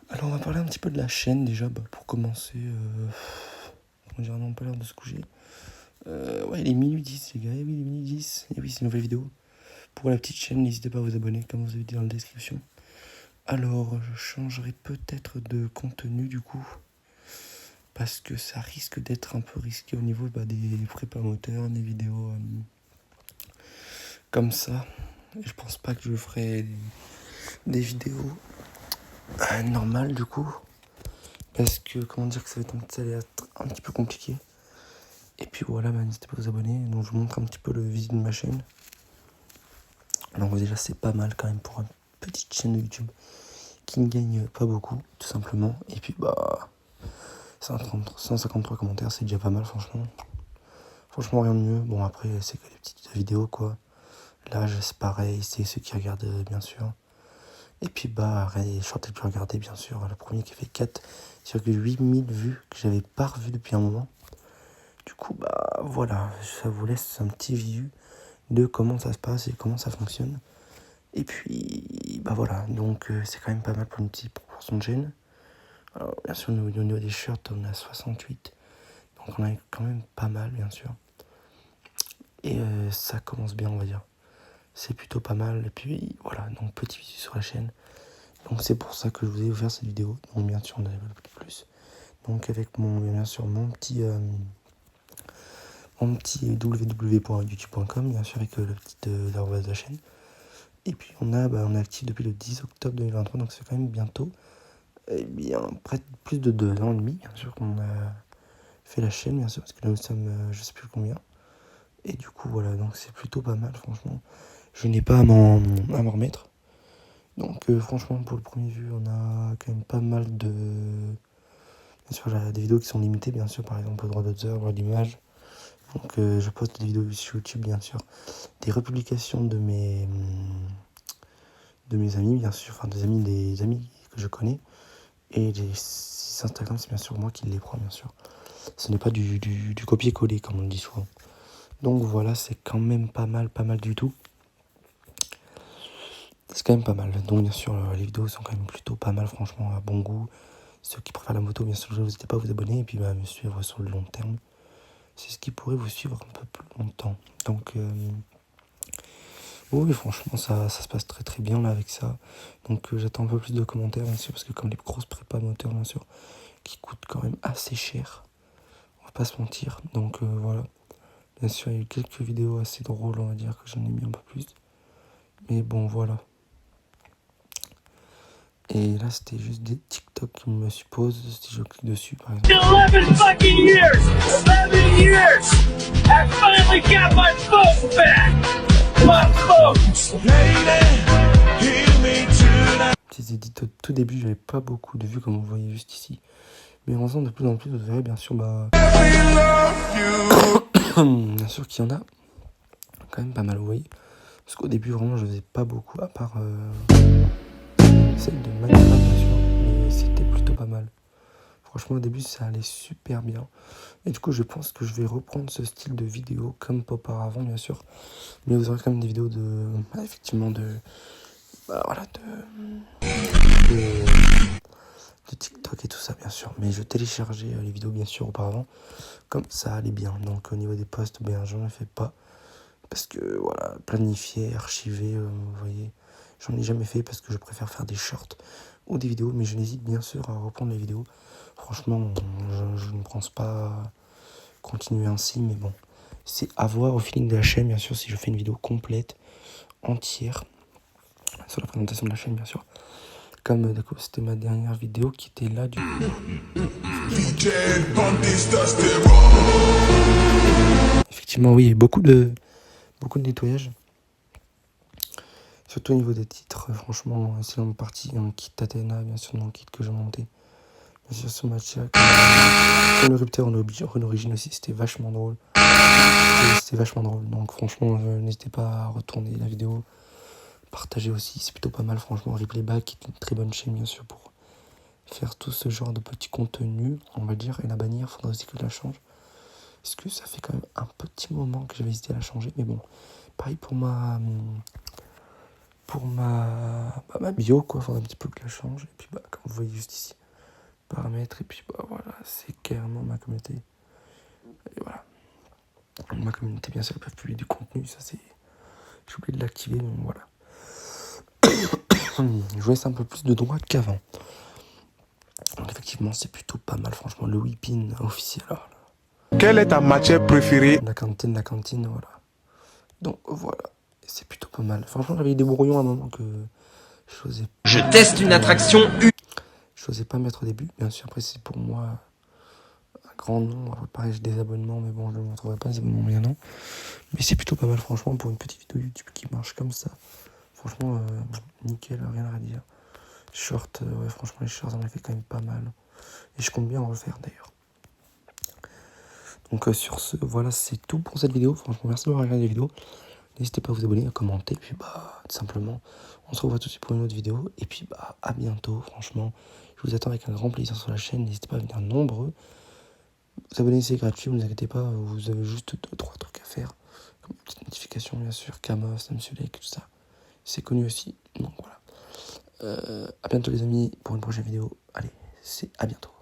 Alors on va parler un petit peu de la chaîne déjà, pour commencer. On dirait non pas l'heure de se coucher. Ouais, il est minuit 10 les gars, oui, il est minuit 10. Et oui, c'est une nouvelle vidéo. Pour la petite chaîne, n'hésitez pas à vous abonner, comme vous avez dit dans la description. Alors, je changerai peut-être de contenu du coup, parce que ça risque d'être un peu risqué au niveau des prépa moteurs, des vidéos comme ça. Et je pense pas que je ferai des vidéos normales du coup, parce que comment dire que ça va être un petit peu compliqué. Et puis voilà, n'hésitez pas à vous abonner. Donc je vous montre un petit peu le visu de ma chaîne. Alors déjà c'est pas mal quand même pour une petite chaîne de YouTube qui ne gagne pas beaucoup, tout simplement. Et puis 153 commentaires, c'est déjà pas mal franchement. Franchement rien de mieux. Bon après c'est que les petites vidéos quoi. L'âge c'est pareil, c'est ceux qui regardent bien sûr. Et puis les shorts les plus regardés bien sûr. Le premier qui fait 4,8 000 vues que j'avais pas revu depuis un moment. Du coup voilà, ça vous laisse un petit visu de comment ça se passe et comment ça fonctionne. Et puis voilà, donc c'est quand même pas mal pour une petite proportion de chaîne. Alors bien sûr au niveau des shirts on a 68, donc on a quand même pas mal bien sûr. Et ça commence bien on va dire. C'est plutôt pas mal. Et puis voilà, donc petit visu sur la chaîne. Donc c'est pour ça que je vous ai offert cette vidéo. Donc bien sûr on a développé plus. Donc avec bien sûr mon petit www.youtube.com, bien sûr avec le petit arrobase de la chaîne. Et puis on est actif depuis le 10 octobre 2023, donc c'est quand même bientôt, près de plus de 2 ans et demi, bien sûr, qu'on a fait la chaîne, bien sûr, parce que là nous sommes, je sais plus combien. Et du coup voilà, donc c'est plutôt pas mal, franchement. Je n'ai pas à m'en remettre. Donc franchement, pour le premier vue, on a quand même pas mal de... Bien sûr, des vidéos qui sont limitées, bien sûr, par exemple, le droit d'auteur, droit d'image. Donc je poste des vidéos sur YouTube, bien sûr. Des republications de mes amis, bien sûr, enfin des amis que je connais. Et les sites Instagram, c'est bien sûr moi qui les prends, bien sûr. Ce n'est pas du copier-coller, comme on le dit souvent. Donc voilà, c'est quand même pas mal du tout. C'est quand même pas mal. Donc bien sûr, les vidéos sont quand même plutôt pas mal, franchement, à bon goût. Ceux qui préfèrent la moto, bien sûr, n'hésitez pas à vous abonner et puis me suivre sur le long terme. C'est ce qui pourrait vous suivre un peu plus longtemps. Donc oui, franchement, ça se passe très très bien là avec ça. Donc j'attends un peu plus de commentaires, bien sûr, parce que comme les grosses prépa moteurs, bien sûr, qui coûtent quand même assez cher, on va pas se mentir. Donc voilà. Bien sûr, il y a eu quelques vidéos assez drôles, on va dire, que j'en ai mis un peu plus. Mais bon, voilà. Et là, c'était juste des TikTok qui me supposent, si je clique dessus, par exemple. 11 fucking years! 11 years! I finally got my phone back! My phone! Petits édits au tout début, j'avais pas beaucoup de vues, comme vous voyez juste ici. Mais en faisant de plus en plus, vous verrez, bien sûr, bien sûr qu'il y en a quand même pas mal, vous voyez. Parce qu'au début, vraiment, je faisais pas beaucoup, à part celle de Minecraft, bien sûr. Mais c'était plutôt pas mal. Franchement, au début, ça allait super bien. Et du coup, je pense que je vais reprendre ce style de vidéo comme auparavant, bien sûr. Mais vous aurez quand même des vidéos effectivement, de TikTok et tout ça, bien sûr. Mais je téléchargeais les vidéos, bien sûr, auparavant. Comme ça allait bien. Donc, au niveau des posts, j'en ai fait pas. Parce que, voilà, planifier, archiver, vous voyez. J'en ai jamais fait parce que je préfère faire des shorts ou des vidéos. Mais je n'hésite bien sûr à reprendre les vidéos. Franchement, je ne pense pas continuer ainsi, mais bon. C'est à voir au feeling de la chaîne, bien sûr, si je fais une vidéo complète, entière, sur la présentation de la chaîne, bien sûr. Comme d'accord, c'était ma dernière vidéo qui était là, du coup. Effectivement, oui, beaucoup de nettoyage. Surtout au niveau des titres, franchement, c'est dans partie en kit Athéna, bien sûr, dans le kit que j'ai monté. Bien sûr, ce match-là. Le rupteur en origine aussi, c'était vachement drôle. C'était vachement drôle. Donc, franchement, n'hésitez pas à retourner la vidéo. Partager aussi, c'est plutôt pas mal, franchement. Replayback, qui est une très bonne chaîne, bien sûr, pour faire tout ce genre de petits contenus, on va dire. Et la bannière, faudrait aussi que je la change. Parce que ça fait quand même un petit moment que j'avais hésité à la changer. Mais bon, pareil pour pour ma bio, quoi. Faudrait un petit peu que je la change. Et puis, bah, comme vous voyez juste ici, paramètres. Et puis, bah, voilà, c'est carrément ma communauté. Et voilà. Ma communauté, bien sûr, ils peuvent publier du contenu. Ça, c'est. J'ai oublié de l'activer, donc voilà. Je laisse un peu plus de droits qu'avant. Donc, effectivement, c'est plutôt pas mal, franchement. Le whipping officiel. Alors, Quelle est ta matière préférée? la cantine, voilà. Donc, voilà. Et c'est plutôt pas mal. Franchement, j'avais des brouillons à un moment que Je teste une attraction je n'osais pas mettre au début. Bien sûr, après, c'est pour moi un grand nombre. Pareil, j'ai des abonnements, mais bon, je ne montrerai pas les abonnements bien non. Mais c'est plutôt pas mal, franchement, pour une petite vidéo YouTube qui marche comme ça. Franchement, nickel, rien à dire. Short, ouais, franchement, les shorts, on les fait quand même pas mal. Et je compte bien en refaire d'ailleurs. Donc, sur ce, voilà, c'est tout pour cette vidéo. Franchement, merci d'avoir regardé la vidéo. N'hésitez pas à vous abonner, à commenter. Puis, bah, tout simplement, on se revoit tout de suite pour une autre vidéo. Et puis, bah, à bientôt, franchement. Je vous attends avec un grand plaisir sur la chaîne. N'hésitez pas à venir nombreux. Vous abonner, c'est gratuit, ne vous inquiétez pas. Vous avez juste 2-3 trucs à faire. Comme une petite notification, bien sûr. Camos, Samsulek, tout ça. C'est connu aussi. Donc, voilà. À bientôt, les amis, pour une prochaine vidéo. Allez, c'est à bientôt.